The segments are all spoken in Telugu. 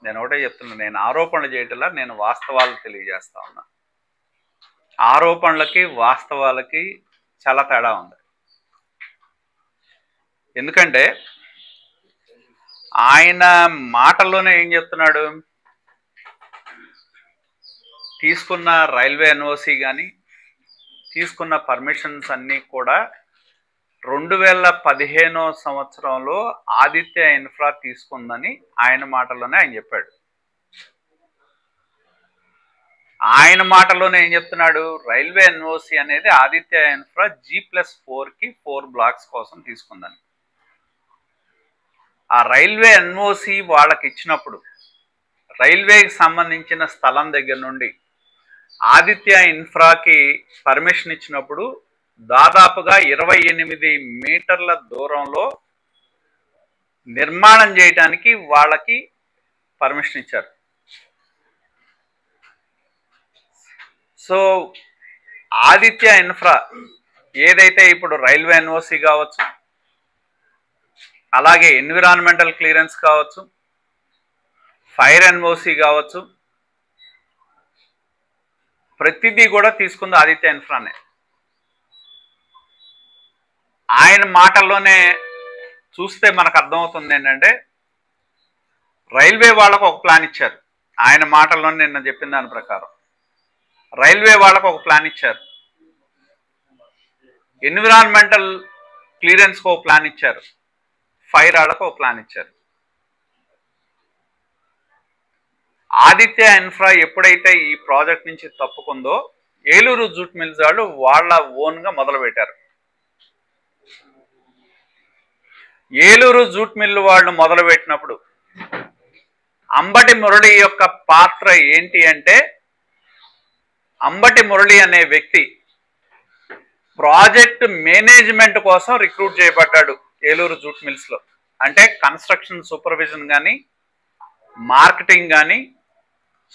నేను ఒకటే చెప్తున్నా, నేను ఆరోపణలు చేయటంలా, నేను వాస్తవాలు తెలియజేస్తా ఉన్నా. ఆరోపణలకి వాస్తవాలకి చాలా తేడా ఉంది. ఎందుకంటే ఆయన మాటల్లోనే ఏం చెప్తున్నాడు, తీసుకున్న రైల్వే ఎన్ఓసి కానీ తీసుకున్న పర్మిషన్స్ అన్నీ కూడా 2015 సంవత్సరంలో ఆదిత్య ఇన్ఫ్రా తీసుకుందని ఆయన మాటల్లోనే ఆయన చెప్పాడు. ఆయన మాటల్లోనే ఏం చెప్తున్నాడు, రైల్వే ఎన్ఓసి అనేది ఆదిత్య ఇన్ఫ్రా G+4కి 4 బ్లాక్స్ కోసం తీసుకుందని. ఆ రైల్వే ఎన్ఓసి వాళ్ళకి ఇచ్చినప్పుడు, రైల్వేకి సంబంధించిన స్థలం దగ్గర నుండి ఆదిత్య ఇన్ఫ్రాకి పర్మిషన్ ఇచ్చినప్పుడు దాదాపుగా 28 మీటర్ల దూరంలో నిర్మాణం చేయడానికి వాళ్ళకి పర్మిషన్ ఇచ్చారు. సో ఆదిత్య ఇన్ఫ్రా ఏదైతే ఇప్పుడు రైల్వే ఎన్ఓసి కావచ్చు, అలాగే ఎన్విరాన్మెంటల్ క్లియరెన్స్ కావచ్చు, ఫైర్ ఎన్ఓసి కావచ్చు, ప్రతిదీ కూడా తీసుకుంది ఆదిత్య ఇన్ఫ్రానే. ఆయన మాటల్లోనే చూస్తే మనకు అర్థమవుతుంది ఏంటంటే, రైల్వే వాళ్ళకు ఒక ప్లాన్ ఇచ్చారు. ఆయన మాటల్లోనే నిన్న చెప్పిన దాని ప్రకారం రైల్వే వాళ్ళకు ఒక ప్లాన్ ఇచ్చారు, ఎన్విరాన్మెంటల్ క్లియరెన్స్కి ఒక ప్లాన్ ఇచ్చారు, ఫైర్ వాళ్ళకు ఒక ప్లాన్ ఇచ్చారు. ఆదిత్య ఇన్ఫ్రా ఎప్పుడైతే ఈ ప్రాజెక్ట్ నుంచి తప్పుకుందో ఏలూరు జూట్ మిల్స్ వాళ్ళు వాళ్ళ ఓన్గా మొదలుపెట్టారు. ఏలూరు జూట్ మిల్లు వాళ్ళు మొదలుపెట్టినప్పుడు అంబటి మురళి యొక్క పాత్ర ఏంటి అంటే, అంబటి మురళి అనే వ్యక్తి ప్రాజెక్ట్ మేనేజ్మెంట్ కోసం రిక్రూట్ చేయబడ్డాడు ఏలూరు జూట్ మిల్స్లో. అంటే కన్స్ట్రక్షన్ సూపర్విజన్ కానీ మార్కెటింగ్ కానీ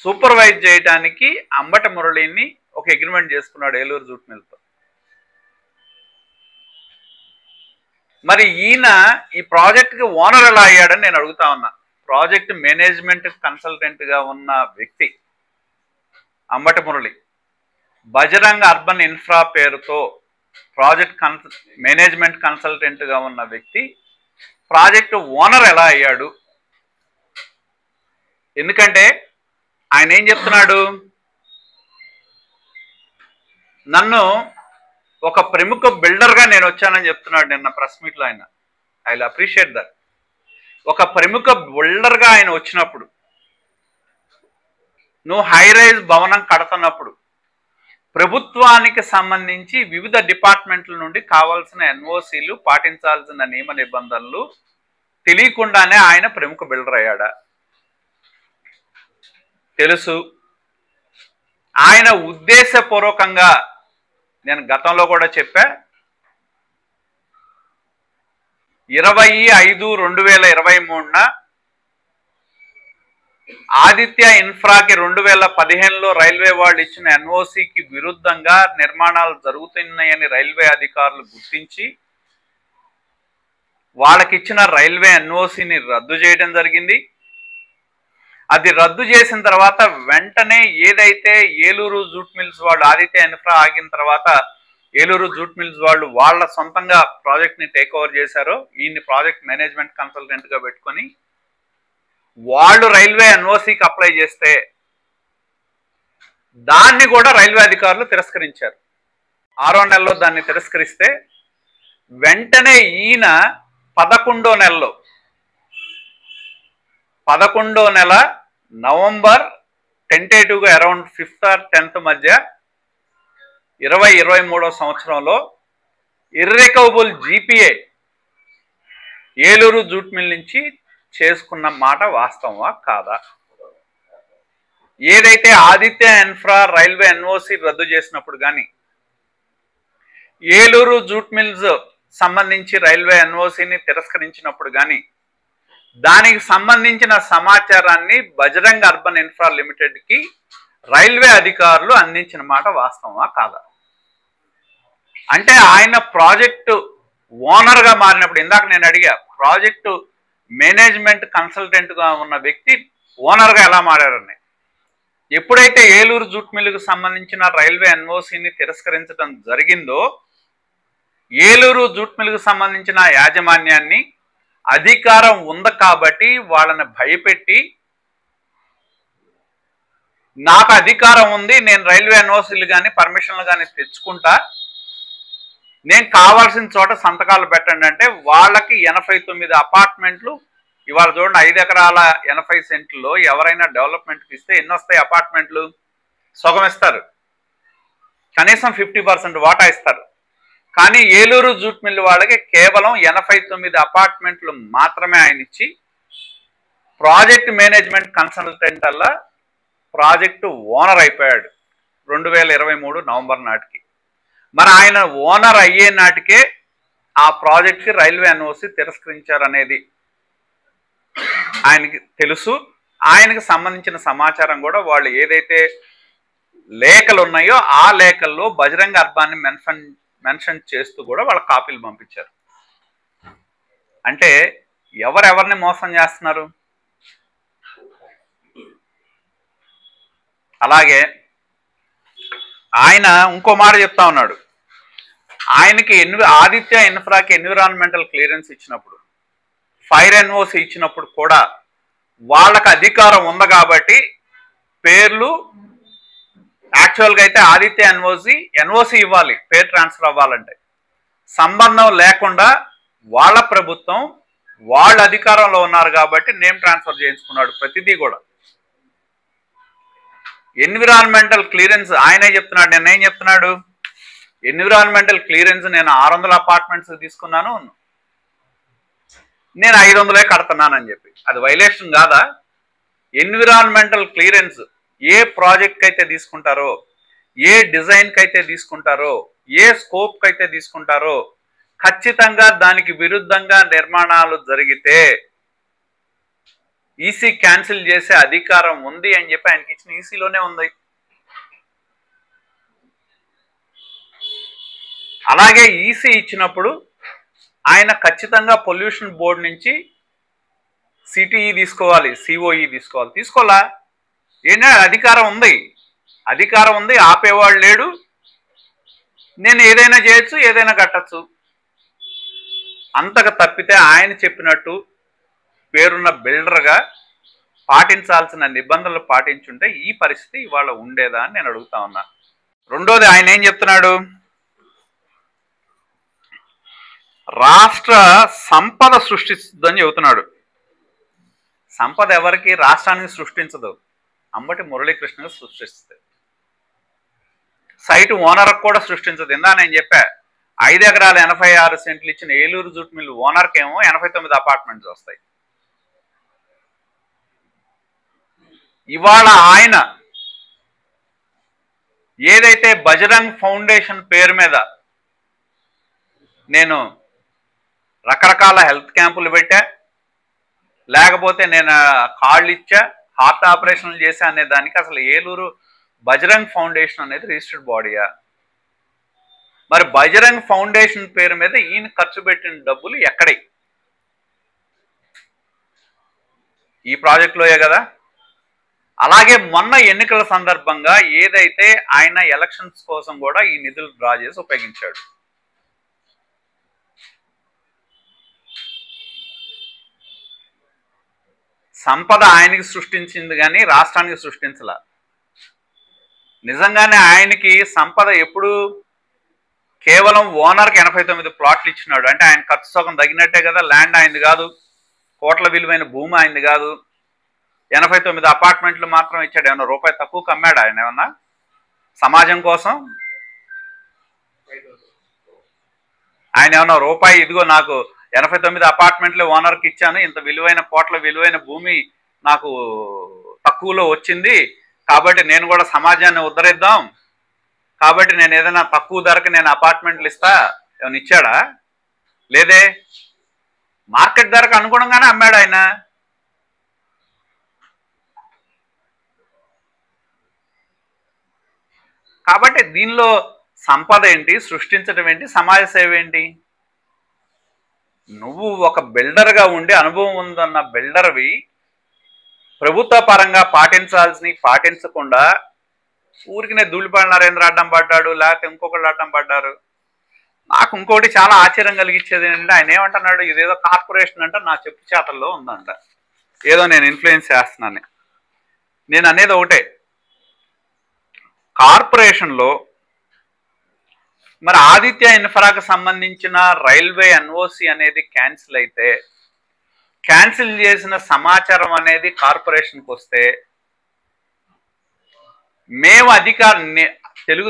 సూపర్వైజ్ చేయడానికి అంబటి మురళిని ఒక అగ్రిమెంట్ చేసుకున్నాడు ఏలూరు జూట్ మిల్తో. మరి ఈయన ఈ ప్రాజెక్ట్కి ఓనర్ ఎలా అయ్యాడని నేను అడుగుతా ఉన్నా. ప్రాజెక్ట్ మేనేజ్మెంట్ కన్సల్టెంట్గా ఉన్న వ్యక్తి అంబటి మురళి బజరంగ్ అర్బన్ ఇన్ఫ్రా పేరుతో ప్రాజెక్ట్ మేనేజ్మెంట్ కన్సల్టెంట్గా ఉన్న వ్యక్తి ప్రాజెక్టు ఓనర్ ఎలా అయ్యాడు? ఎందుకంటే ఆయన ఏం చెప్తున్నాడు, నన్ను ఒక ప్రముఖ బిల్డర్గా నేను వచ్చానని చెప్తున్నాడు నిన్న ప్రెస్ మీట్లో. ఆయన ఐ విల్ అప్రిషియేట్ దట్. ఒక ప్రముఖ బిల్డర్గా ఆయన వచ్చినప్పుడు, నువ్వు హై రైజ్ భవనం కడుతున్నప్పుడు ప్రభుత్వానికి సంబంధించి వివిధ డిపార్ట్మెంట్ల నుండి కావాల్సిన ఎన్ఓసీలు, పాటించాల్సిన నియమ నిబంధనలు తెలియకుండానే ఆయన ప్రముఖ బిల్డర్ అయ్యాడా? తెలుసు. ఆయన ఉద్దేశపూర్వకంగా, నేను గతంలో కూడా చెప్పా, 25/5/2023 ఆదిత్య ఇన్ఫ్రాకి 2015లో రైల్వే వాళ్ళు ఇచ్చిన ఎన్ఓసికి విరుద్ధంగా నిర్మాణాలు జరుగుతున్నాయని రైల్వే అధికారులు గుర్తించి వాళ్ళకిచ్చిన రైల్వే ఎన్ఓసిని రద్దు చేయడం జరిగింది. అది రద్దు చేసిన తర్వాత వెంటనే ఏదైతే ఏలూరు జూట్ మిల్స్ వాళ్ళు ఆదిత్య ఇన్ఫ్రా ఆగిన తర్వాత ఏలూరు జూట్ మిల్స్ వాళ్ళు వాళ్ళ సొంతంగా ప్రాజెక్ట్ని టేక్ ఓవర్ చేశారో, ఈయన్ని ప్రాజెక్ట్ మేనేజ్మెంట్ కన్సల్టెంట్గా పెట్టుకొని వాళ్ళు రైల్వే ఎన్ఓసికి అప్లై చేస్తే దాన్ని కూడా రైల్వే అధికారులు తిరస్కరించారు. 6వ నెలలో దాన్ని తిరస్కరిస్తే వెంటనే ఈయన 11వ నెల November టెంటేటివ్గా around 5th or 10th మధ్య 2023వ సంవత్సరంలో ఇర్రికవబుల్ జీపీఏ ఏలూరు జూట్ మిల్ నుంచి చేసుకున్న మాట వాస్తవమా కాదా? ఏదైతే ఆదిత్య ఇన్ఫ్రా రైల్వే ఎన్ఓసి రద్దు చేసినప్పుడు కానీ, ఏలూరు జూట్ మిల్స్ సంబంధించి రైల్వే ఎన్ఓసిని తిరస్కరించినప్పుడు కానీ, దానికి సంబంధించిన సమాచారాన్ని బజరంగ్ అర్బన్ ఇన్ఫ్రా లిమిటెడ్కి రైల్వే అధికారులు అందించిన మాట వాస్తవమా కాదా? అంటే ఆయన ప్రాజెక్టు ఓనర్గా మారినప్పుడు, ఇందాక నేను అడిగా, ప్రాజెక్టు మేనేజ్మెంట్ కన్సల్టెంట్గా ఉన్న వ్యక్తి ఓనర్గా ఎలా మారారని. ఎప్పుడైతే ఏలూరు జూట్ మిల్లుకు సంబంధించిన రైల్వే ఎన్ఓసిని తిరస్కరించడం జరిగిందో, ఏలూరు జూట్ మిల్లుకు సంబంధించిన యాజమాన్యాన్ని అధికారం ఉంది కాబట్టి వాళ్ళని భయపెట్టి, నాకు అధికారం ఉంది, నేను రైల్వే ఎన్ఓసీలు కానీ పర్మిషన్లు కానీ తెచ్చుకుంటా, నేను కావాల్సిన చోట సంతకాలు పెట్టండి అంటే వాళ్ళకి 89 అపార్ట్మెంట్లు, ఇవాళ చూడండి 5 ఎకరాల 80 సెంట్లలో ఎవరైనా డెవలప్మెంట్కి ఇస్తే ఎన్ని వస్తాయి అపార్ట్మెంట్లు? సగం ఇస్తారు, కనీసం 50% వాటా ఇస్తారు. కానీ ఏలూరు జూట్ మిల్లు వాళ్ళకి కేవలం 89 అపార్ట్మెంట్లు మాత్రమే ఆయన ఇచ్చి ప్రాజెక్ట్ మేనేజ్మెంట్ కన్సల్టెంట్ అలా ప్రాజెక్టు ఓనర్ అయిపోయాడు 2023 నవంబర్ నాటికి. మరి ఆయన ఓనర్ అయ్యే నాటికే ఆ ప్రాజెక్ట్కి రైల్వే ఎన్ఓసి తిరస్కరించారనేది ఆయనకి తెలుసు. ఆయనకి సంబంధించిన సమాచారం కూడా వాళ్ళు ఏదైతే లేఖలు ఉన్నాయో ఆ లేఖల్లో బజరంగ్ అర్బాన్ని మెన్షన్ చేస్తూ కూడా వాళ్ళ కాపీలు పంపించారు. అంటే ఎవరెవరిని మోసం చేస్తున్నారు? అలాగే ఆయన ఇంకో మాట చెప్తా ఉన్నాడు. ఆయనకి ఆదిత్య ఇన్ఫ్రాకి ఎన్విరాన్మెంటల్ క్లియరెన్స్ ఇచ్చినప్పుడు, ఫైర్ ఎన్ఓసి ఇచ్చినప్పుడు కూడా వాళ్ళకి అధికారం ఉంది కాబట్టి పేర్లు యాక్చువల్గా అయితే ఆదిత్య ఎన్ఓసి ఇవ్వాలి పేరు ట్రాన్స్ఫర్ అవ్వాలంటే. సంబంధం లేకుండా వాళ్ళ ప్రభుత్వం వాళ్ళ అధికారంలో ఉన్నారు కాబట్టి నేమ్ ట్రాన్స్ఫర్ చేయించుకున్నాడు ప్రతిదీ కూడా. ఎన్విరాన్మెంటల్ క్లియరెన్స్ ఆయనే చెప్తున్నాడు. నేనేం చెప్తున్నాడు? ఎన్విరాన్మెంటల్ క్లియరెన్స్ నేను 600 అపార్ట్మెంట్స్ తీసుకున్నాను, నేను 500 కడుతున్నానని చెప్పి అది వైలేషన్ కాదా? ఎన్విరాన్మెంటల్ క్లియరెన్స్ ఏ ప్రాజెక్ట్కి అయితే తీసుకుంటారో, ఏ డిజైన్కి అయితే తీసుకుంటారో, ఏ స్కోప్కి అయితే తీసుకుంటారో ఖచ్చితంగా దానికి విరుద్ధంగా నిర్మాణాలు జరిగితే ఈసీ క్యాన్సిల్ చేసే అధికారం ఉంది అని చెప్పి ఆయనకి ఇచ్చిన ఈసీలోనే ఉంది. అలాగే ఈసీ ఇచ్చినప్పుడు ఆయన ఖచ్చితంగా పొల్యూషన్ బోర్డు నుంచి సిటీఈ తీసుకోవాలి, సిఓఈ తీసుకోవాలి. తీసుకోవాలా? ఏంటంటే అధికారం ఉంది, ఆపేవాడు లేడు, నేను ఏదైనా చేయొచ్చు, ఏదైనా కట్టచ్చు. అంతకు తప్పితే ఆయన చెప్పినట్టు పేరున్న బిల్డర్గా పాటించాల్సిన నిబంధనలు పాటించుంటే ఈ పరిస్థితి ఇవాళ ఉండేదా అని నేను అడుగుతా ఉన్నా. రెండోది ఆయన ఏం చెప్తున్నాడు? రాష్ట్ర సంపద సృష్టిస్తుందని చెబుతున్నాడు. సంపద ఎవరికి? రాష్ట్రానికి సృష్టించదు, అంబటి మురళీకృష్ణగా సృష్టిస్తుంది. సైటు ఓనర్కి కూడా సృష్టించదు. ఇందా నేను చెప్పా 5 ఎకరాల 86 సెంట్లు ఇచ్చిన ఏలూరు జూట్ మిల్లు ఓనర్కి ఏమో 89 అపార్ట్మెంట్స్ వస్తాయి. ఇవాళ ఆయన ఏదైతే బజరంగ్ ఫౌండేషన్ పేరు మీద నేను రకరకాల హెల్త్ క్యాంపులు పెట్టా, లేకపోతే నేను కాళ్ళు ఇచ్చా, హార్ట్ ఆపరేషన్లు చేశా అనే దానికి అసలు ఏలూరు బజరంగ్ ఫౌండేషన్ అనేది రిజిస్టర్డ్ బాడీయా? మరి బజరంగ్ ఫౌండేషన్ పేరు మీద ఈయన ఖర్చు పెట్టిన డబ్బులు ఎక్కడై? ఈ ప్రాజెక్టులోయే కదా. అలాగే మొన్న ఎన్నికల సందర్భంగా ఏదైతే ఆయన ఎలక్షన్స్ కోసం కూడా ఈ నిధులు డ్రా చేసి ఉపయోగించాడు. సంపద ఆయనకి సృష్టించింది కానీ రాష్ట్రానికి సృష్టించలా. నిజంగానే ఆయనకి సంపద ఎప్పుడు కేవలం ఓనర్కి 89 ప్లాట్లు ఇచ్చినాడు అంటే ఆయన ఖర్చు సగం తగినట్టే కదా. ల్యాండ్ ఆయనది కాదు, కోట్ల విలువైన భూమి ఆయనది కాదు, 89 అపార్ట్మెంట్లు మాత్రం ఇచ్చాడు. ఏమన్నా రూపాయి తక్కువ అమ్మాడు ఆయన? ఏమన్నా సమాజం కోసం ఆయన ఏమన్నా రూపాయి ఇదిగో నాకు 89 అపార్ట్మెంట్లు ఓనర్కి ఇచ్చాను, ఇంత విలువైన కోట్ల విలువైన భూమి నాకు తక్కువలో వచ్చింది కాబట్టి నేను కూడా సమాజాన్ని ఉద్ధరిద్దాం కాబట్టి నేను ఏదైనా తక్కువ ధరకు నేను అపార్ట్మెంట్లు ఇస్తా ఏమైనా ఇచ్చాడా? లేదే. మార్కెట్ ధరకు అనుగుణంగానే అమ్మాడు ఆయన. కాబట్టి దీనిలో సంపద ఏంటి, సృష్టించడం ఏంటి, సమాజ సేవ ఏంటి? నువ్వు ఒక బిల్డర్గా ఉండి అనుభవం ఉందన్న బిల్డర్వి ప్రభుత్వ పరంగా పాటించాల్సినవి పాటించకుండా ఊరికినే ధూళిపాల నరేంద్ర అడ్డం పడ్డాడు, లేకపోతే ఇంకొకళ్ళు అడ్డం పడ్డారు. నాకు ఇంకోటి చాలా ఆశ్చర్యం కలిగించేది ఏంటంటే ఆయన ఏమంటున్నాడు, ఇదేదో కార్పొరేషన్ అంట నా చెప్పు చేతల్లో ఉందంట, ఏదో నేను ఇన్ఫ్లుయెన్స్ చేస్తున్నాను. నేను అనేది ఒకటే, కార్పొరేషన్లో మరి ఆదిత్య ఇన్ఫ్రాకు సంబంధించిన రైల్వే ఎన్ఓసి అనేది క్యాన్సిల్ అయితే, క్యాన్సిల్ చేసిన సమాచారం అనేది కార్పొరేషన్కి వస్తే మేము తెలుగు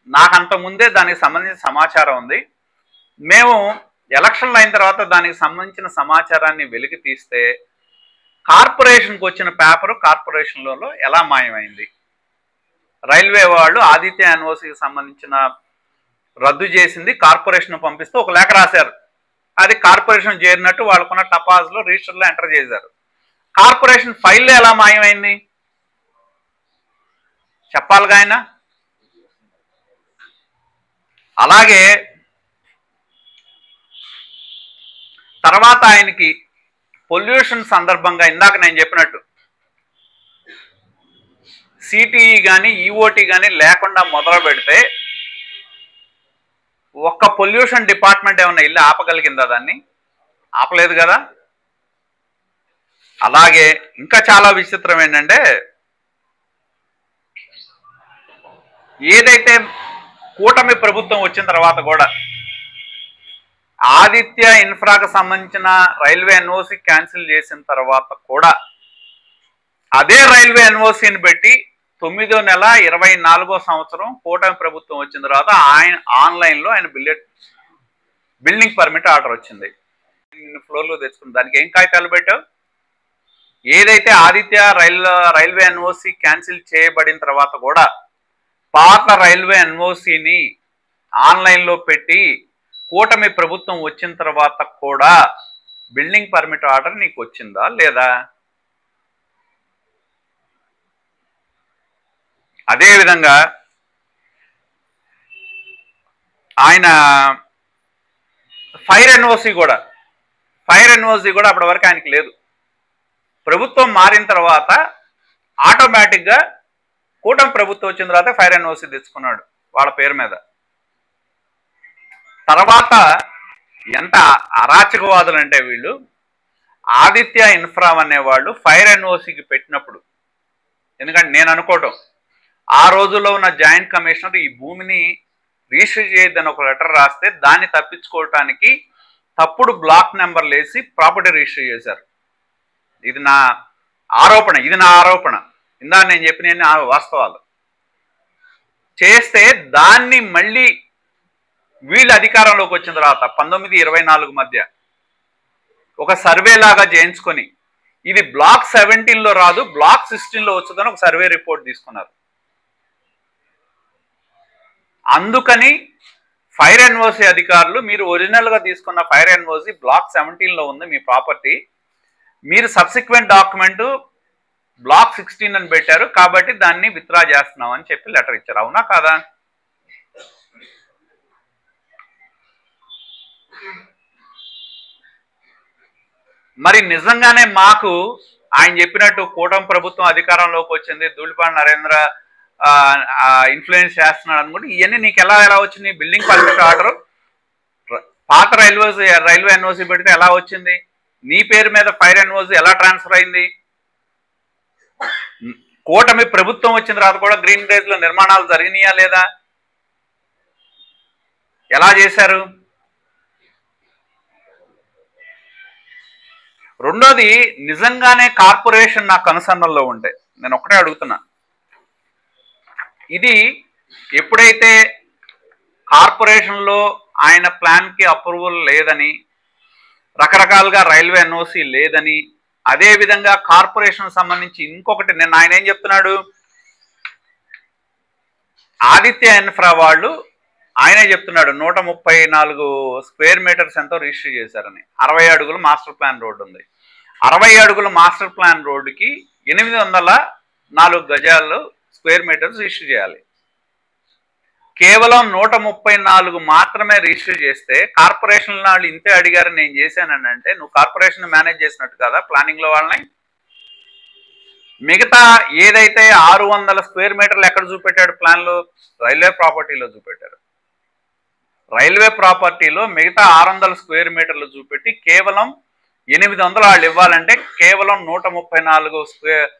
నాకంత ముందే దానికి సంబంధించిన సమాచారం ఉంది, మేము ఎలక్షన్లు అయిన తర్వాత దానికి సంబంధించిన సమాచారాన్ని వెలికి తీస్తే కార్పొరేషన్కి వచ్చిన పేపరు కార్పొరేషన్లో ఎలా మాయమైంది? రైల్వే వాళ్ళు ఆదిత్య ఎన్ఓసికి సంబంధించిన రద్దు చేసింది కార్పొరేషన్ పంపిస్తే ఒక లేఖ రాశారు, అది కార్పొరేషన్ చేరినట్టు వాళ్ళకున్న టపాస్లో రిజిస్టర్లో ఎంటర్ చేశారు. కార్పొరేషన్ ఫైల్లో ఎలా మాయమైంది చెప్పాలిగా ఆయన. అలాగే తర్వాత ఆయనకి పొల్యూషన్ సందర్భంగా ఇందాక నేను చెప్పినట్టు సిటిఈ కానీ ఈఓటీ కానీ లేకుండా మొదలు పెడితే ఒక్క పొల్యూషన్ డిపార్ట్మెంట్ ఏమన్నా ఇల్లు ఆపగలిగిందా? దాన్ని ఆపలేదు కదా. అలాగే ఇంకా చాలా విచిత్రం ఏంటంటే, ఏదైతే కూటమి ప్రభుత్వం వచ్చిన తర్వాత కూడా ఆదిత్య ఇన్ఫ్రాకు సంబంధించిన రైల్వే ఎన్ఓసి క్యాన్సిల్ చేసిన తర్వాత కూడా అదే రైల్వే ఎన్ఓసిని పెట్టి 9వ నెల 24వ సంవత్సరం కూటమి ప్రభుత్వం వచ్చిన తర్వాత ఆయన ఆన్లైన్లో ఆయన బిల్డింగ్ పర్మిట్ ఆర్డర్ వచ్చింది. ఫ్లోర్లో తెచ్చుకుని దానికి ఏం కాగితాలు పెట్టావు? ఏదైతే ఆదిత్య రైల్వే ఎన్ఓసి క్యాన్సిల్ చేయబడిన తర్వాత కూడా పాత రైల్వే ఎన్ఓసిని ఆన్లైన్లో పెట్టి కూటమి ప్రభుత్వం వచ్చిన తర్వాత కూడా బిల్డింగ్ పర్మిట్ ఆర్డర్ నీకు వచ్చిందా లేదా? అదేవిధంగా ఆయన ఫైర్ ఎన్ఓసి కూడా అప్పటి వరకు ఆయనకి లేదు. ప్రభుత్వం మారిన తర్వాత ఆటోమేటిక్గా కూటమి ప్రభుత్వం వచ్చిన తర్వాత ఫైర్ ఎన్ఓసి తెచ్చుకున్నాడు వాళ్ళ పేరు మీద. తర్వాత ఎంత అరాచకవాదులు అంటే వీళ్ళు, ఆదిత్య ఇన్ఫ్రా అనేవాళ్ళు ఫైర్ ఎన్ఓసికి పెట్టినప్పుడు, ఎందుకంటే నేను అనుకోవటం ఆ రోజుల్లో ఉన్న జాయింట్ కమిషనర్ ఈ భూమిని రిజిస్టర్ చేయొద్దని ఒక లెటర్ రాస్తే దాన్ని తప్పించుకోవటానికి తప్పుడు బ్లాక్ నెంబర్లు వేసి ప్రాపర్టీ రిజిస్టర్ చేశారు. ఇది నా ఆరోపణ. ఇందా నేను చెప్పిన వాస్తవాలు చేస్తే దాన్ని మళ్ళీ వీళ్ళు అధికారంలోకి వచ్చిన తర్వాత 19-24 మధ్య ఒక సర్వే లాగా చేయించుకొని ఇది బ్లాక్ 17లో రాదు బ్లాక్ 16లో వచ్చుదని ఒక సర్వే రిపోర్ట్ తీసుకున్నారు. అందుకని ఫైర్ ఎన్ఓసి అధికారులు మీరు ఒరిజినల్గా తీసుకున్న ఫైర్ ఎన్ఓసి బ్లాక్ 17లో ఉంది మీ ప్రాపర్టీ, మీరు సబ్సిక్వెంట్ డాక్యుమెంట్ బ్లాక్ 16 అని పెట్టారు కాబట్టి దాన్ని విత్డ్రా చేస్తున్నాం అని చెప్పి లెటర్ ఇచ్చారు. అవునా కాదా? మరి నిజంగానే మాకు ఆయన చెప్పినట్టు కూటమి ప్రభుత్వం అధికారంలోకి వచ్చింది, ధూళిపాల నరేంద్ర ఇన్ఫ్లుయెన్స్ చేస్తున్నాడు అనుకుంటే ఇవన్నీ నీకు ఎలా వచ్చింది? బిల్డింగ్ పర్మిట్ ఆర్డర్ పాత రైల్వే ఎన్ఓసి పెడితే ఎలా వచ్చింది? నీ పేరు మీద ఫైర్ ఎన్ఓసి ఎలా ట్రాన్స్ఫర్ అయింది? కూటమి ప్రభుత్వం వచ్చిన తర్వాత కూడా గ్రీన్ రేజ్ లో నిర్మాణాలు జరిగినాయా లేదా? ఎలా చేశారు? రెండోది, నిజంగానే కార్పొరేషన్ నా కనుసన్నల్లో ఉంటే నేను ఒక్కటే అడుగుతున్నా, ఇది ఎప్పుడైతే కార్పొరేషన్లో ఆయన ప్లాన్కి అప్రూవల్ లేదని, రకరకాలుగా రైల్వే ఎన్ఓసి లేదని, అదేవిధంగా కార్పొరేషన్ సంబంధించి ఇంకొకటి నేను ఆయన ఏం చెప్తున్నాడు, ఆదిత్య ఇన్ఫ్రా వాళ్ళు ఆయనే చెప్తున్నాడు 134 స్క్వేర్ మీటర్స్ ఎంతో రిజిస్టర్ చేశారని. 60 అడుగులు మాస్టర్ ప్లాన్ రోడ్డు ఉంది. 60 అడుగుల మాస్టర్ ప్లాన్ రోడ్డుకి 804 గజాలు స్క్వేర్ మీటర్స్ రిజిస్టర్ చేయాలి. కేవలం 134 మాత్రమే రిజిస్టర్ చేస్తే కార్పొరేషన్ వాళ్ళు ఇంతే అడిగారు నేను చేశానని అంటే నువ్వు కార్పొరేషన్ మేనేజ్ చేసినట్టు కదా ప్లానింగ్లో వాళ్ళని? మిగతా ఏదైతే 600 స్క్వేర్ మీటర్లు ఎక్కడ చూపెట్టాడు ప్లాన్లో, రైల్వే ప్రాపర్టీలో చూపెట్టారు. రైల్వే ప్రాపర్టీలో మిగతా 600 స్క్వేర్ మీటర్లు చూపెట్టి కేవలం 800 వాళ్ళు ఇవ్వాలంటే కేవలం 134 స్క్వేర్